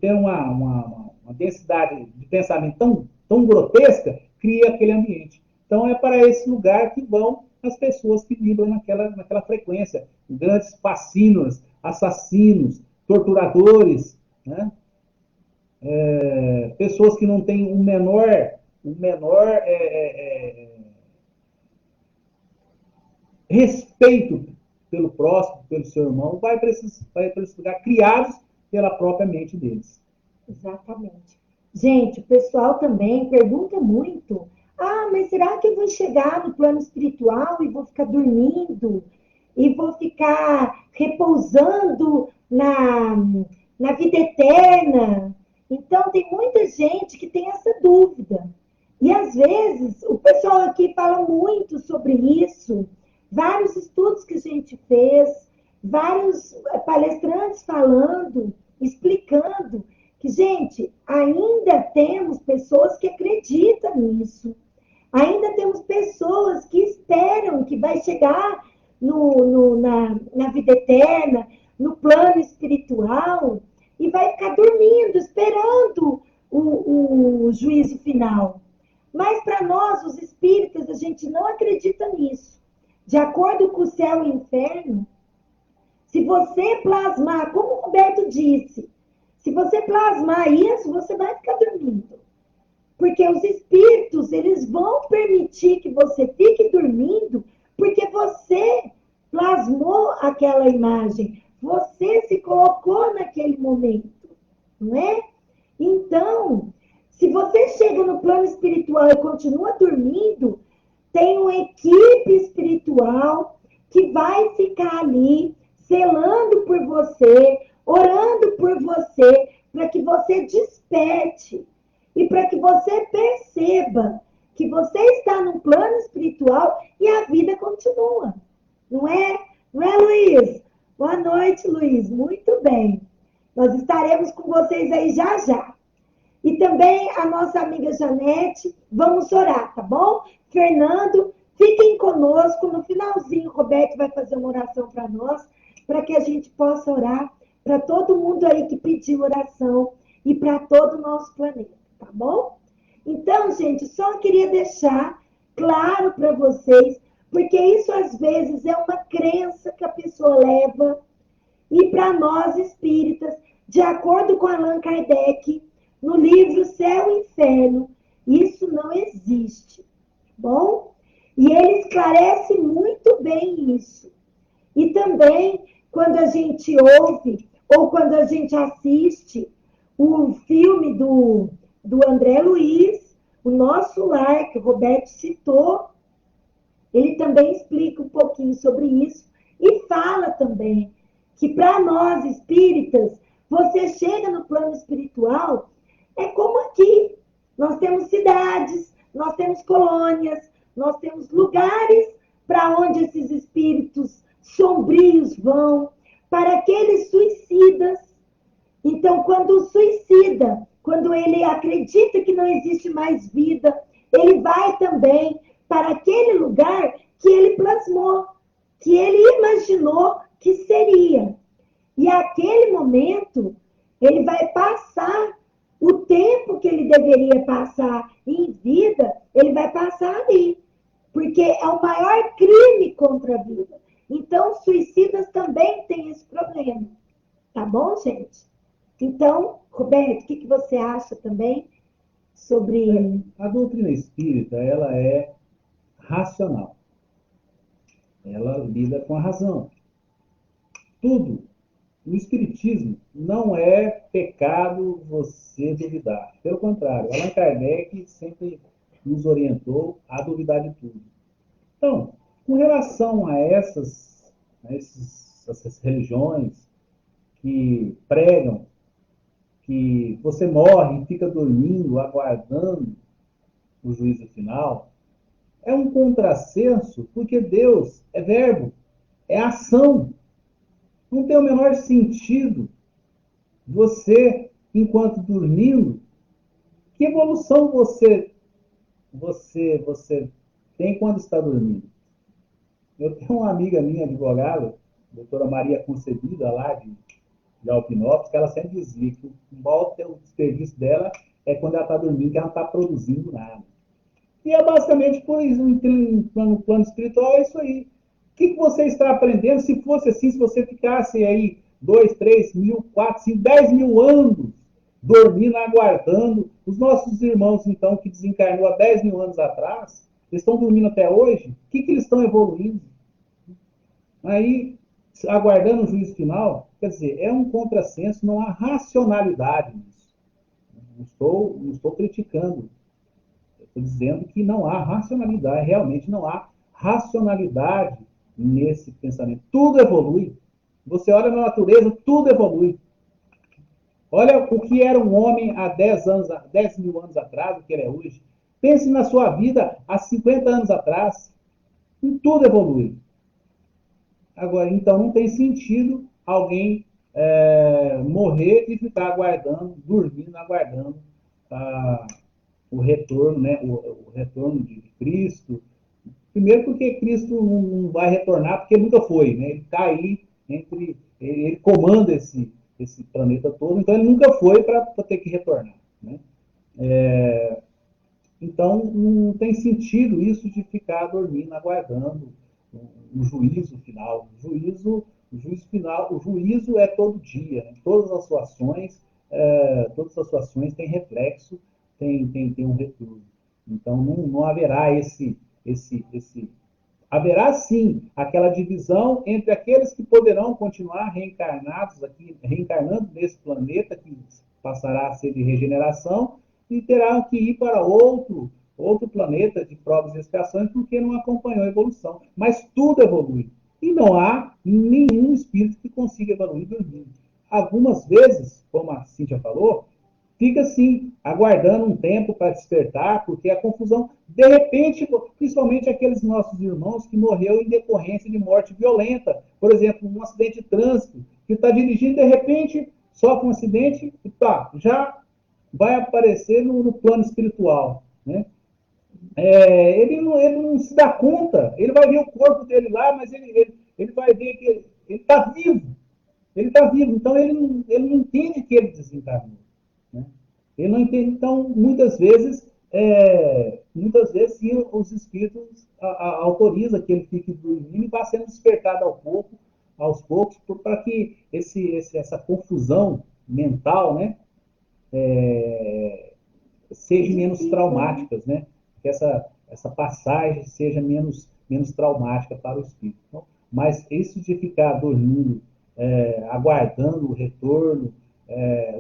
ter uma densidade de pensamento tão grotesca, cria aquele ambiente. Então é para esse lugar que vão as pessoas que vibram naquela frequência. Grandes fascínoras, assassinos, torturadores, né? Pessoas que não têm um menor respeito pelo próximo, pelo seu irmão, vai para esse lugar criados pela própria mente deles. Exatamente. Gente, o pessoal também pergunta muito: ah, mas será que eu vou chegar no plano espiritual e vou ficar dormindo? E vou ficar repousando na vida eterna? Então, tem muita gente que tem essa dúvida. E, às vezes, o pessoal aqui fala muito sobre isso. Vários estudos que a gente fez, vários palestrantes falando, explicando que, gente, ainda temos pessoas que acreditam nisso. Ainda temos pessoas que esperam que vai chegar na vida eterna, no plano espiritual, e vai ficar dormindo, esperando o juízo final. Mas para nós, os espíritas, a gente não acredita nisso. De acordo com o céu e o inferno, se você plasmar, como o Roberto disse, se você plasmar isso, você vai ficar dormindo. Porque os espíritos, eles vão permitir que você fique dormindo, porque você plasmou aquela imagem, você se colocou naquele momento, não é? Então, se você chega no plano espiritual e continua dormindo, tem uma equipe espiritual que vai ficar ali, zelando por você, orando por você, para que você desperte e para que você perceba que você está no plano espiritual e a vida continua. Não é? Não é, Luiz? Boa noite, Luiz. Muito bem. Nós estaremos com vocês aí já já. E também a nossa amiga Janete, vamos orar, tá bom? Fernando, fiquem conosco. No finalzinho, o Roberto vai fazer uma oração para nós, para que a gente possa orar para todo mundo aí que pediu oração e para todo o nosso planeta, tá bom? Então, gente, só queria deixar claro para vocês, porque isso às vezes é uma crença que a pessoa leva, e para nós espíritas, de acordo com Allan Kardec, no livro Céu e Inferno, Isso não existe, tá bom? E ele esclarece muito bem isso. E também, quando a gente ouve ou quando a gente assiste o filme do André Luiz, O Nosso Lar, que o Roberto citou, ele também explica um pouquinho sobre isso e fala também que para nós espíritas, você chega no plano espiritual, é como aqui. Nós temos cidades, nós temos colônias, nós temos lugares para onde esses espíritos sombrios vão, para aqueles suicidas. Então, quando o suicida, quando ele acredita que não existe mais vida, ele vai também para aquele lugar que ele plasmou, que ele imaginou que seria. E aquele momento, ele vai passar o tempo que ele deveria passar em vida, ele vai passar ali. Porque é o maior crime contra a vida. Então, suicidas também têm esse problema. Tá bom, gente? Então, Roberto, o que você acha também sobre. A doutrina espírita, ela é racional. Ela lida com a razão. Tudo. No Espiritismo, não é pecado você duvidar. Pelo contrário, Allan Kardec sempre nos orientou a duvidar de tudo. Então, com relação a essas religiões que pregam que você morre e fica dormindo, aguardando o juízo final, é um contrassenso, porque Deus é verbo, é ação. Não tem o menor sentido você, enquanto dormindo, que evolução você tem quando está dormindo? Eu tenho uma amiga minha, advogada, doutora Maria Concebida, lá de Alpinópolis, que ela sempre dizia que o maior desperdício dela é quando ela está dormindo, que ela não está produzindo nada. E é basicamente por isso, no plano espiritual, é isso aí. O que você está aprendendo? Se fosse assim, se você ficasse aí 2, 3 mil, 4, 5, 10 mil anos dormindo, aguardando, os nossos irmãos, então, que desencarnou há 10 mil anos atrás, eles estão dormindo até hoje, o que eles estão evoluindo? Aí, aguardando o juízo final, quer dizer, é um contrassenso, não há racionalidade nisso. Não estou criticando. Estou dizendo que não há racionalidade, realmente não há racionalidade nesse pensamento. Tudo evolui. Você olha na natureza, tudo evolui. Olha o que era um homem há 10 mil anos atrás, o que ele é hoje. Pense na sua vida há 50 anos atrás. Tudo evolui. Agora, então, não tem sentido alguém morrer e ficar aguardando, dormindo, aguardando o retorno, né? O retorno de Cristo. Primeiro porque Cristo não vai retornar porque ele nunca foi, né? Ele está aí ele comanda esse planeta todo, então ele nunca foi para ter que retornar, né? Então não tem sentido isso de ficar dormindo, aguardando o juízo final. O juízo final, o juízo é todo dia, né? Todas as suas ações têm reflexo, tem um retorno. Então não haverá haverá sim aquela divisão entre aqueles que poderão continuar reencarnados aqui, reencarnando nesse planeta que passará a ser de regeneração e terão que ir para outro planeta de provas e expiações porque não acompanhou a evolução. Mas tudo evolui. E não há nenhum espírito que consiga evoluir dormindo. Algumas vezes, como a Cíntia falou, fica assim, aguardando um tempo para despertar, porque a confusão, de repente, principalmente aqueles nossos irmãos que morreram em decorrência de morte violenta, por exemplo, um acidente de trânsito, que está dirigindo, de repente, sofre um acidente e já vai aparecer no plano espiritual, né? Ele não se dá conta, ele vai ver o corpo dele lá, mas ele vai ver que ele está vivo, ele está vivo, então ele não entende que ele desencarnou. Né? Ele não entende, então, muitas vezes sim, os espíritos autorizam que ele fique dormindo e vá sendo despertado aos poucos, para que essa confusão mental, né, sejam menos traumáticas, né? Que essa passagem seja menos traumática para o espírito. Então, mas isso de ficar dormindo, aguardando o retorno,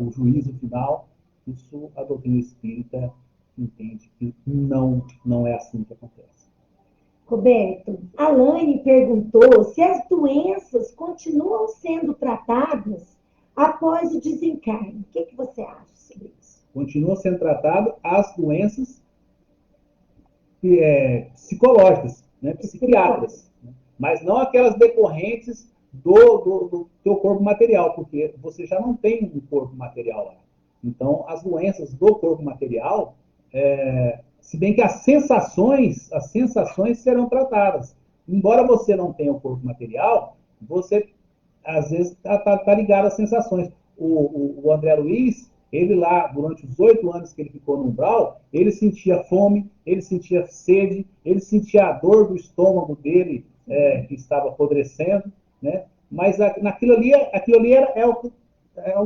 o juízo final, isso a doutrina espírita entende que não é assim que acontece. Roberto, a Laine perguntou se as doenças continuam sendo tratadas após o desencarne. O que você acha sobre isso? Continuam sendo tratadas as doenças psicológicas, né, psiquiátricas, né? Mas não aquelas decorrentes do teu corpo material, porque você já não tem um corpo material lá. Então, as doenças do corpo material, se bem que as sensações serão tratadas. Embora você não tenha o corpo material, você às vezes está ligado às sensações. O André Luiz, ele lá, durante os 8 anos que ele ficou no umbral, ele sentia fome, ele sentia sede, ele sentia a dor do estômago dele, que estava apodrecendo, né? Mas aquilo ali é o que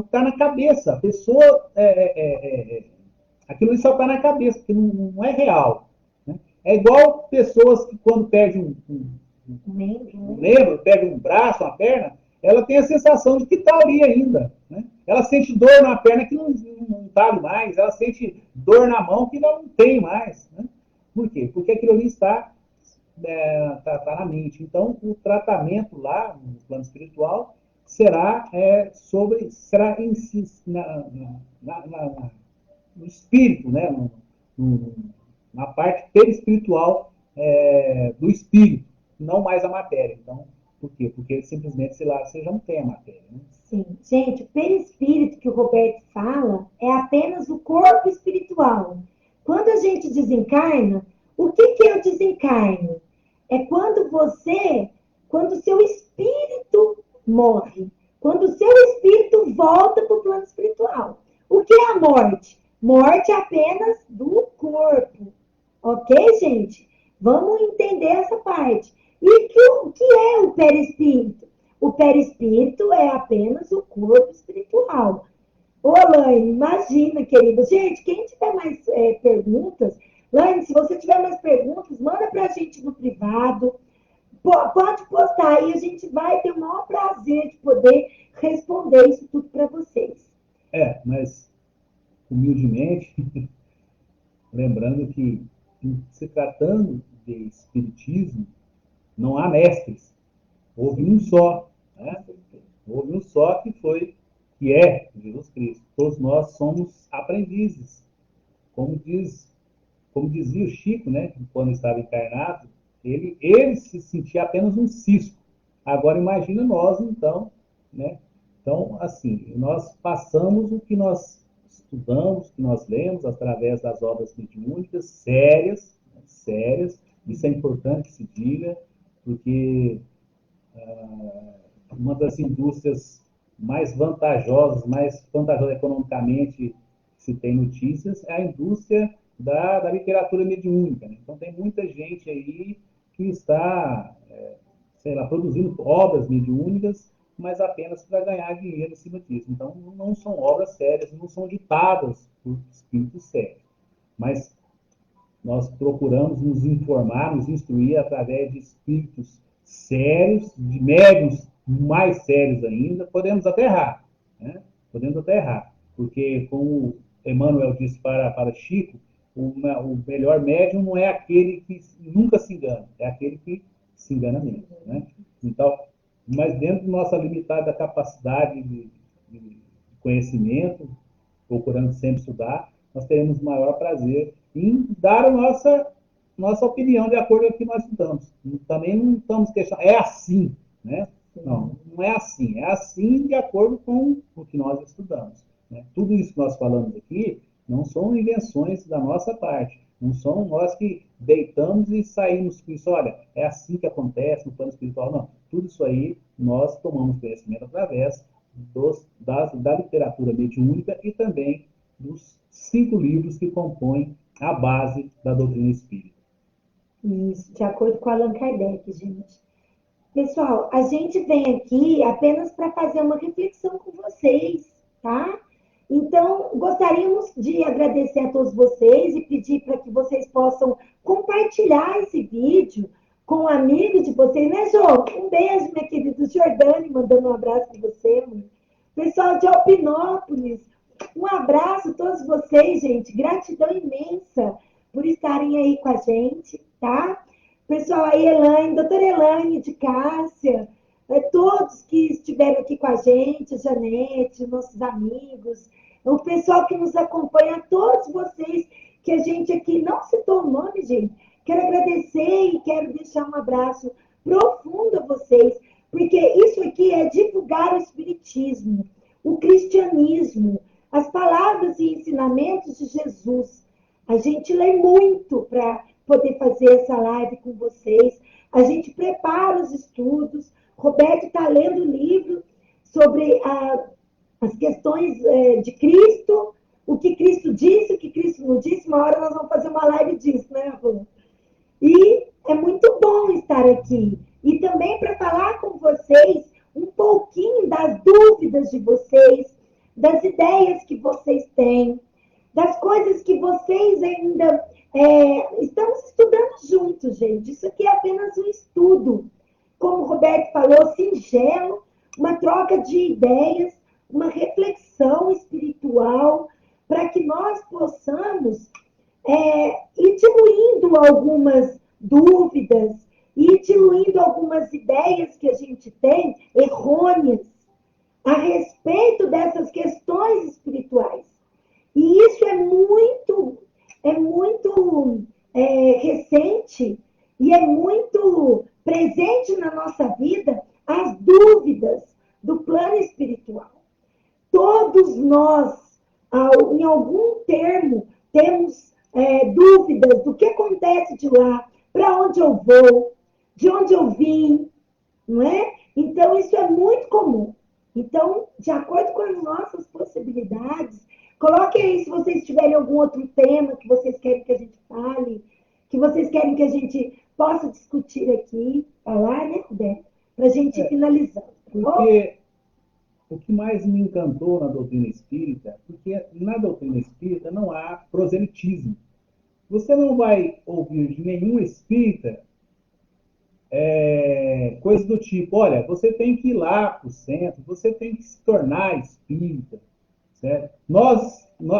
está na cabeça. A pessoa, aquilo ali só está na cabeça, porque não é real. Né? É igual pessoas que quando perdem um membro, perdem um braço, uma perna, ela tem a sensação de que está ali ainda. Né? Ela sente dor na perna que não está ali mais, ela sente dor na mão que não tem mais. Né? Por quê? Porque aquilo ali está na mente. Então, o tratamento lá, no plano espiritual, será no espírito, né? Na parte perispiritual do espírito, não mais a matéria. Então, por quê? Porque simplesmente, sei lá, você já não tem a matéria. Né? Sim. Gente, o perispírito que o Roberto fala é apenas o corpo espiritual. Quando a gente desencarna, o que é o desencarne? É quando o seu espírito morre, quando o seu espírito volta para o plano espiritual. O que é a morte? Morte é apenas do corpo. Ok, gente? Vamos entender essa parte. E o que é o perispírito? O perispírito é apenas o corpo espiritual. Ô, Laine, imagina, querida. Gente, quem tiver mais perguntas, Laine, se você tiver mais perguntas, manda para a gente no privado. Pode postar aí, a gente vai ter o maior prazer de poder responder isso tudo para vocês. Mas, humildemente, lembrando que, se tratando de espiritismo, não há mestres. Houve um só. Né? Houve um só que é Jesus Cristo. Todos nós somos aprendizes. Como dizia o Chico, né, quando estava encarnado, ele se sentia apenas um cisco. Agora imagina nós, então, né? Então, assim, nós passamos o que nós estudamos, o que nós lemos através das obras mediúnicas sérias, né, sérias. Isso é importante que se diga, porque uma das indústrias mais vantajosas economicamente que se tem notícias, é a indústria da literatura mediúnica. Né? Então, tem muita gente aí que está, sei lá, produzindo obras mediúnicas, mas apenas para ganhar dinheiro em cima disso. Então, não são obras sérias, não são ditadas por espíritos sérios. Mas nós procuramos nos informar, nos instruir através de espíritos sérios, de médiuns mais sérios ainda. Podemos até errar, né? Podemos até errar, porque, como Emmanuel disse para Chico, o melhor médium não é aquele que nunca se engana, é aquele que se engana menos. Né? Então, mas dentro da nossa limitada capacidade de conhecimento, procurando sempre estudar, nós teremos maior prazer em dar a nossa opinião de acordo com o que nós estudamos. Também não estamos questionando, é assim, né? Não é assim. É assim de acordo com o que nós estudamos. Né? Tudo isso que nós falamos aqui não são invenções da nossa parte. Não são nós que deitamos e saímos com isso. Olha, é assim que acontece no plano espiritual. Não. Tudo isso aí nós tomamos conhecimento através da literatura mediúnica e também dos 5 livros que compõem a base da doutrina espírita. Isso, de acordo com Allan Kardec, gente. Pessoal, a gente vem aqui apenas para fazer uma reflexão com vocês, tá? Então, gostaríamos de agradecer a todos vocês e pedir para que vocês possam compartilhar esse vídeo com amigos de vocês, né, Jô? Um beijo, minha querida Jordane, mandando um abraço para você, mãe. Pessoal de Alpinópolis, um abraço a todos vocês, gente. Gratidão imensa por estarem aí com a gente, tá? Pessoal aí, Elaine, doutora Elaine de Cássia, todos que estiveram aqui com a gente, a Janete, nossos amigos, o pessoal que nos acompanha, todos vocês que a gente aqui não citou o nome, gente. Quero agradecer e quero deixar um abraço profundo a vocês, porque isso aqui é divulgar o Espiritismo, o cristianismo, as palavras e ensinamentos de Jesus. A gente lê muito para poder fazer essa live com vocês. A gente prepara os estudos. Roberto está lendo o livro sobre as questões de Cristo, o que Cristo disse, o que Cristo não disse. Uma hora nós vamos fazer uma live disso, né, Rô? E é muito bom estar aqui. E também para falar com vocês um pouquinho das dúvidas de vocês, das ideias que vocês têm, das coisas que vocês ainda estamos estudando juntos, gente. Isso aqui é apenas um estudo. Como o Roberto falou, singelo, uma troca de ideias, uma reflexão espiritual, para que nós possamos ir diluindo algumas dúvidas, ir diluindo algumas ideias que a gente tem errôneas a respeito dessas questões espirituais. E isso é muito recente e é muito presente na nossa vida, as dúvidas do plano espiritual. Todos nós, em algum termo, temos dúvidas do que acontece de lá, para onde eu vou, de onde eu vim, não é? Então, isso é muito comum. Então, de acordo com as nossas possibilidades, coloquem aí se vocês tiverem algum outro tema que vocês querem que a gente fale, que vocês querem que a gente possa discutir aqui, falar, né, Roberto? Para a gente ir finalizando. Porque o que mais me encantou na doutrina espírita, porque na doutrina espírita não há proselitismo. Você não vai ouvir de nenhum espírita coisas do tipo, olha, você tem que ir lá para o centro, você tem que se tornar espírita, certo?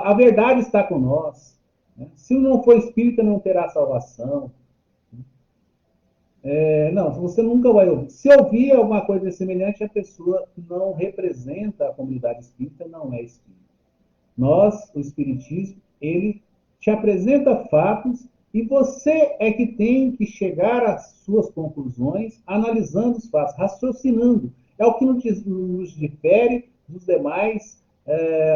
A verdade está com nós. Né? Se não for espírita, não terá salvação. Não, você nunca vai ouvir. Se ouvir alguma coisa semelhante, a pessoa não representa a comunidade espírita, não é espírita. Nós, o espiritismo, ele te apresenta fatos e você é que tem que chegar às suas conclusões analisando os fatos, raciocinando. É o que nos difere dos demais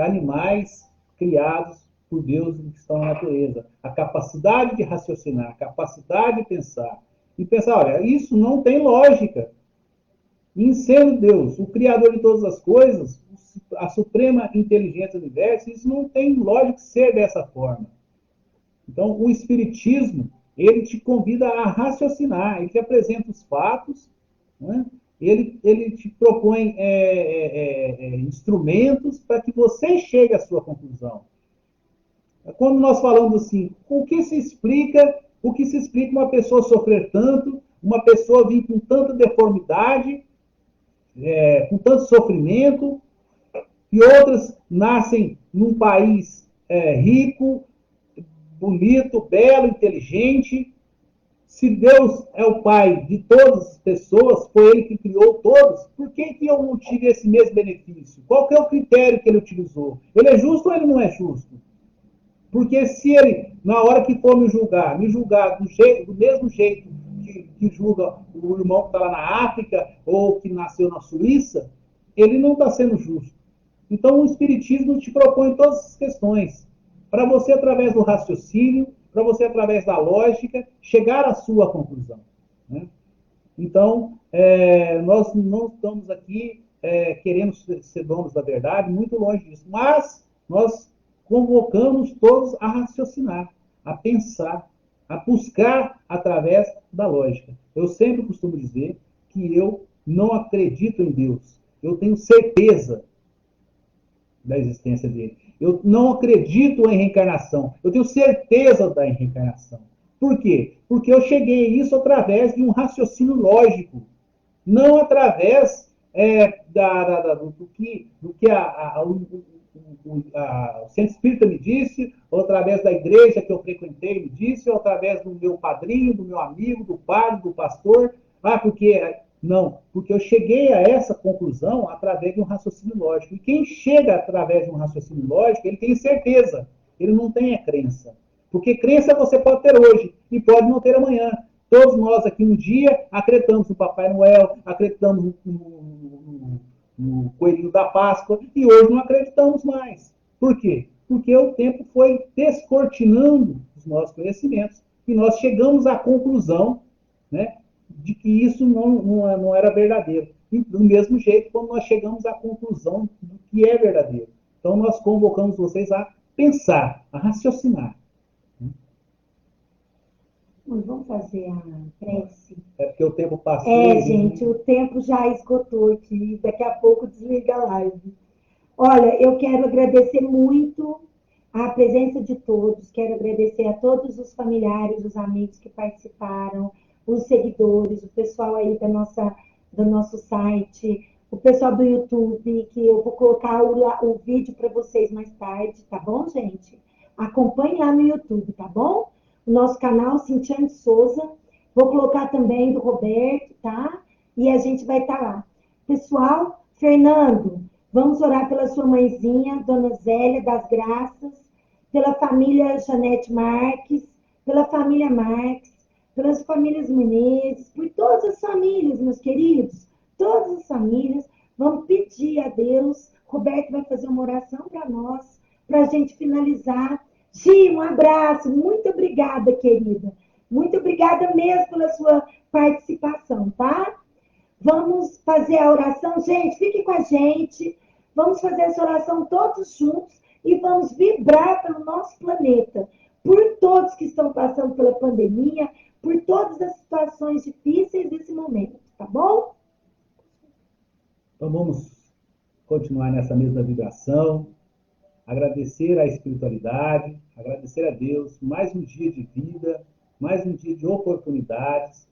animais criados por Deus que estão na natureza. A capacidade de raciocinar, a capacidade de pensar. E pensar, olha, isso não tem lógica. Em sendo Deus, o Criador de todas as coisas, a suprema inteligência do universo, isso não tem lógica ser dessa forma. Então, o Espiritismo, ele te convida a raciocinar, ele te apresenta os fatos, né? ele te propõe instrumentos para que você chegue à sua conclusão. Quando nós falamos assim, o que se explica uma pessoa sofrer tanto, uma pessoa vir com tanta deformidade, com tanto sofrimento, e outras nascem num país rico, bonito, belo, inteligente. Se Deus é o Pai de todas as pessoas, foi Ele que criou todos, por que eu não tive esse mesmo benefício? Qual que é o critério que Ele utilizou? Ele é justo ou Ele não é justo? Porque se Ele, na hora que for me julgar do mesmo jeito que julga o irmão que está lá na África ou que nasceu na Suíça, Ele não está sendo justo. Então, o Espiritismo te propõe todas essas questões, para você, através do raciocínio, para você, através da lógica, chegar à sua conclusão. Né? Então, nós não estamos aqui querendo ser donos da verdade, muito longe disso, mas nós convocamos todos a raciocinar, a pensar, a buscar através da lógica. Eu sempre costumo dizer que eu não acredito em Deus, eu tenho certeza. da existência dele. Eu não acredito em reencarnação. Eu tenho certeza da reencarnação. Por quê? Porque eu cheguei a isso através de um raciocínio lógico, não através do que o centro espírita me disse, ou através da igreja que eu frequentei me disse, ou através do meu padrinho, do meu amigo, do padre, do pastor. Porque não, porque eu cheguei a essa conclusão através de um raciocínio lógico. E quem chega através de um raciocínio lógico, ele tem certeza, ele não tem a crença. Porque crença você pode ter hoje e pode não ter amanhã. Todos nós aqui um dia acreditamos no Papai Noel, acreditamos no Coelhinho da Páscoa, e hoje não acreditamos mais. Por quê? Porque o tempo foi descortinando os nossos conhecimentos e nós chegamos à conclusão, né, de que isso não era verdadeiro. E do mesmo jeito, quando nós chegamos à conclusão do que é verdadeiro. Então, nós convocamos vocês a pensar, a raciocinar. Vamos fazer a prece. É porque o tempo passou. Gente, o tempo já esgotou aqui. Daqui a pouco desliga a live. Olha, eu quero agradecer muito a presença de todos. Quero agradecer a todos os familiares, os amigos que participaram, os seguidores, o pessoal aí do nosso site, o pessoal do YouTube, que eu vou colocar o vídeo para vocês mais tarde, tá bom, gente? Acompanhe lá no YouTube, tá bom? O nosso canal, Cintiane Souza. Vou colocar também do Roberto, tá? E a gente vai estar lá. Pessoal, Fernando, vamos orar pela sua mãezinha, Dona Zélia das Graças, pela família Janete Marques, pela família Marques, pelas famílias Menezes, por todas as famílias, meus queridos, todas as famílias. Vamos pedir a Deus. Roberto vai fazer uma oração para nós, para a gente finalizar. Gi, um abraço. Muito obrigada, querida. Muito obrigada mesmo pela sua participação, tá? Vamos fazer a oração. Gente, fique com a gente. Vamos fazer essa oração todos juntos e vamos vibrar pelo nosso planeta, por todos que estão passando pela pandemia, por todas as situações difíceis desse momento, tá bom? Então vamos continuar nessa mesma vibração, agradecer à espiritualidade, agradecer a Deus, mais um dia de vida, mais um dia de oportunidades,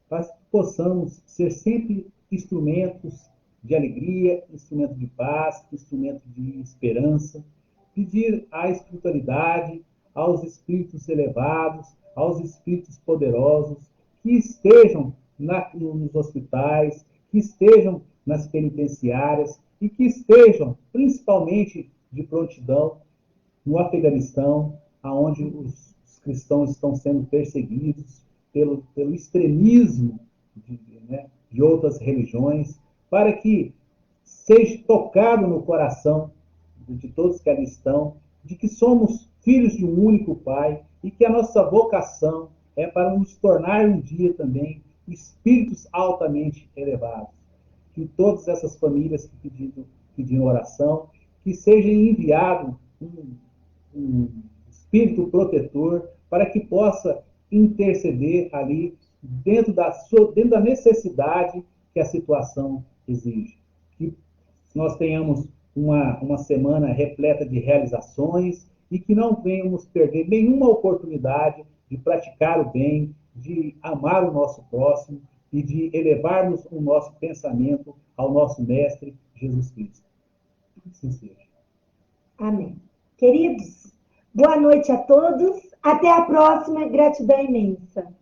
para que possamos ser sempre instrumentos de alegria, instrumento de paz, instrumento de esperança. Pedir à espiritualidade, aos espíritos elevados, aos espíritos poderosos, que estejam nos hospitais, que estejam nas penitenciárias e que estejam, principalmente de prontidão, no Afeganistão, onde os cristãos estão sendo perseguidos pelo extremismo de outras religiões, para que seja tocado no coração de todos que ali estão, de que somos filhos de um único Pai e que a nossa vocação é para nos tornar um dia também espíritos altamente elevados. Que todas essas famílias que pediram oração, que seja enviado um espírito protetor para que possa interceder ali dentro da necessidade que a situação exige. Que nós tenhamos uma semana repleta de realizações e que não venhamos perder nenhuma oportunidade de praticar o bem, de amar o nosso próximo e de elevarmos o nosso pensamento ao nosso Mestre Jesus Cristo. Assim seja. Amém. Queridos, boa noite a todos. Até a próxima. Gratidão imensa.